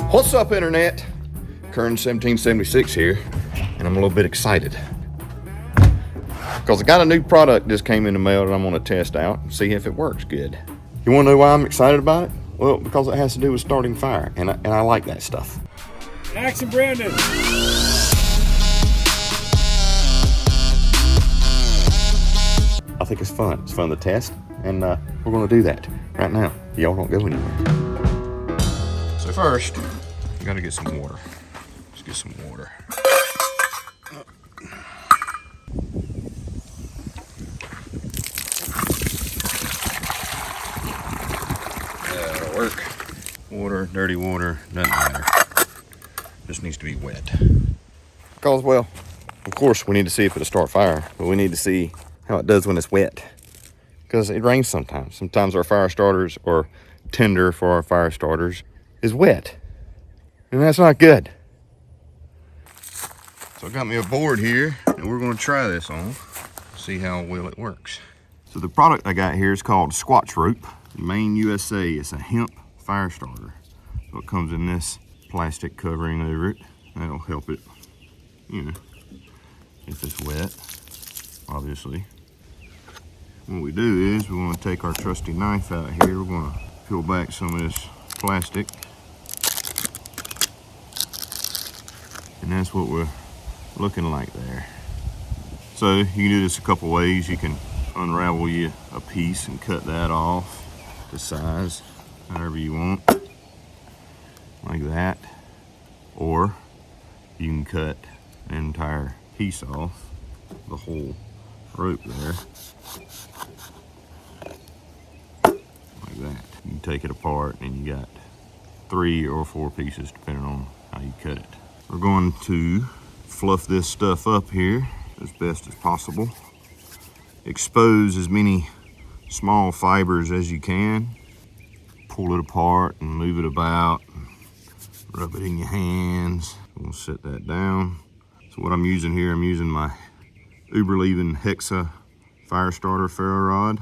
What's up, Internet? Kern 1776 here, and I'm a little bit excited because I got a new product just came in the mail that I'm going to test out and see if it works good. You want to know why I'm excited about it? Well, because it has to do with starting fire, and I like that stuff. Action, Brandon! I think it's fun. It's fun to test, and we're going to do that right now. Y'all don't go anywhere. So first, we got to get some water. Let's get some water. That'll work. Water, dirty water, doesn't matter. Just needs to be wet. Because, well, of course we need to see if it'll start fire, but we need to see how it does when it's wet. Because it rains sometimes. Sometimes our fire starters, or tinder for our fire starters, is wet. And that's not good. So I got me a board here, and we're gonna try this on, see how well it works. So the product I got here is called SQUATCH ROPE, Maine, USA. It's a hemp fire starter. So it comes in this plastic covering over it. That'll help it, you know, if it's wet, obviously. What we do is we want to take our trusty knife out here. We're going to peel back some of this plastic. And that's what we're looking like there. So you can do this a couple ways. You can unravel you a piece and cut that off to size, however you want, like that. Or you can cut an entire piece off, the whole rope there. Like that. You can take it apart and you got 3 or 4 pieces depending on how you cut it. We're going to fluff this stuff up here as best as possible. Expose as many small fibers as you can. Pull it apart and move it about. Rub it in your hands. We'll set that down. So what I'm using here, I'm using my Uberleben Hexa fire starter ferro rod.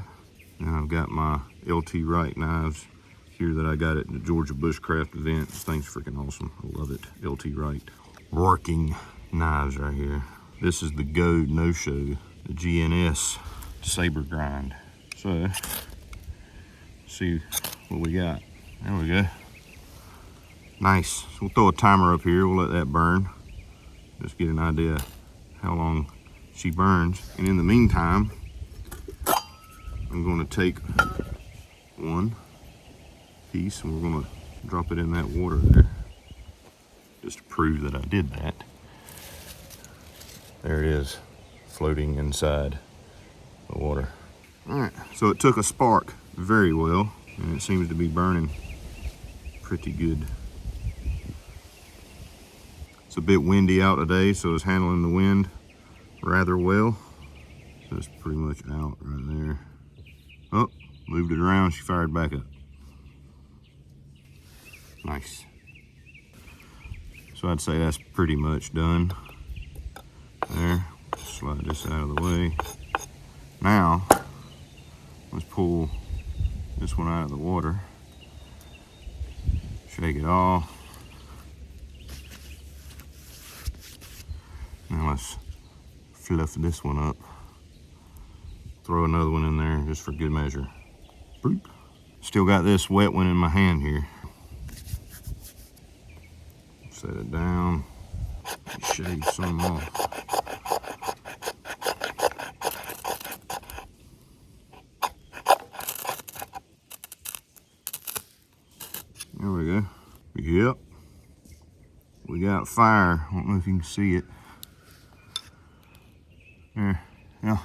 And I've got my LT Wright knives here that I got at the Georgia Bushcraft event. This thing's freaking awesome. I love it. LT Wright working knives right here. This is the Go No Show, the GNS Saber Grind. So, see what we got. There we go. Nice. So we'll throw a timer up here. We'll let that burn. Just get an idea how long she burns. And in the meantime, I'm going to take one piece and we're going to drop it in that water there. Just to prove that I did that. There it is, floating inside the water. All right, so it took a spark very well, and it seems to be burning pretty good. It's a bit windy out today, so it's handling the wind rather well. So it's pretty much out right there. Oh, moved it around, she fired back up. Nice. So I'd say that's pretty much done. There, slide this out of the way. Now, let's pull this one out of the water. Shake it off. Now let's fluff this one up. Throw another one in there just for good measure. Boop. Still got this wet one in my hand here. Set it down. Shave some off. There we go. Yep. We got fire. I don't know if you can see it. There. Yeah.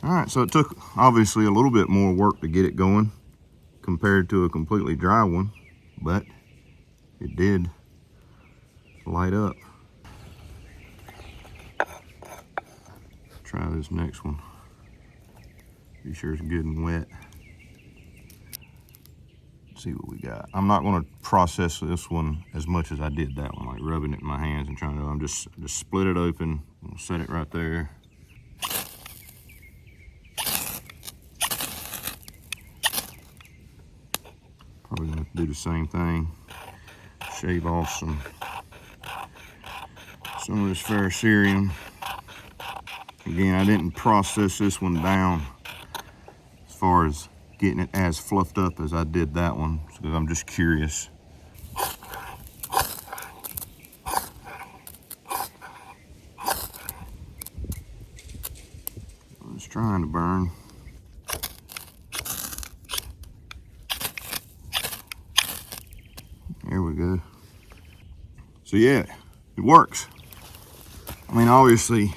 Alright, so it took obviously a little bit more work to get it going compared to a completely dry one, but it did light up. Try this next one. Be sure it's good and wet. See what we got. I'm not going to process this one as much as I did that one, like rubbing it in my hands and trying to. I'm just split it open. We'll set it right there. Probably gonna have to do the same thing. Shave off some of this ferrocerium. Again, I didn't process this one down as far as getting it as fluffed up as I did that one, because I'm just curious. It's trying to burn. There we go. So yeah, it works. I mean, obviously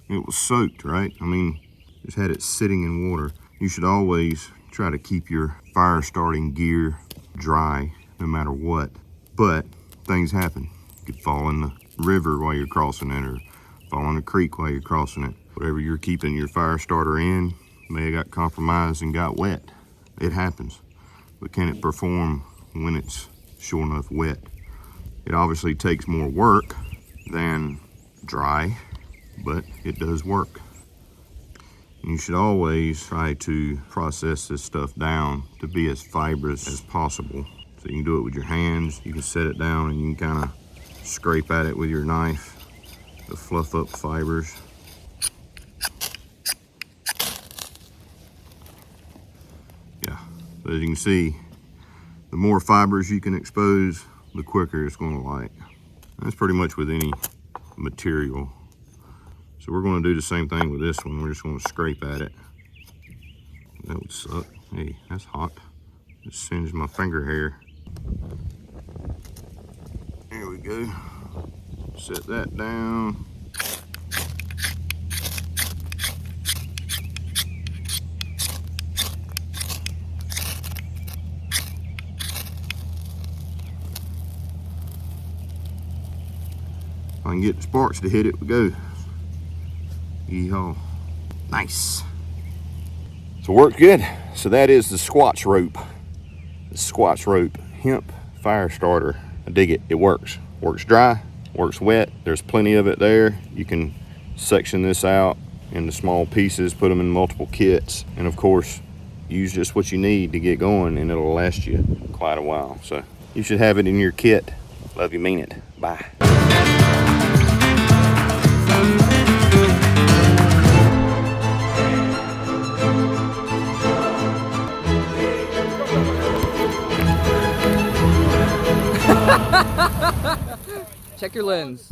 it was soaked, right? I mean, just had it sitting in water. You should always try to keep your fire starting gear dry no matter what. But things happen. You could fall in the river while you're crossing it, or fall in a creek while you're crossing it. Whatever you're keeping your fire starter in may have got compromised and got wet. It happens. But can it perform when it's sure enough wet? It obviously takes more work than dry, but it does work. You should always try to process this stuff down to be as fibrous as possible. So you can do it with your hands, you can set it down and you can kind of scrape at it with your knife to fluff up fibers. Yeah, so as you can see, the more fibers you can expose, the quicker it's going to light. That's pretty much with any material. So we're going to do the same thing with this one. We're just going to scrape at it. That would suck. Hey, that's hot. It singed my finger hair. There we go. Set that down. If I can get the sparks to hit it, we go. Yeehaw. Nice. So it worked good. So that is the SQUATCH rope. The SQUATCH rope hemp fire starter. I dig it. It works. Works dry, works wet. There's plenty of it there. You can section this out into small pieces, put them in multiple kits, and of course, use just what you need to get going, and it'll last you quite a while. So you should have it in your kit. Love you, mean it. Bye. Check your lens.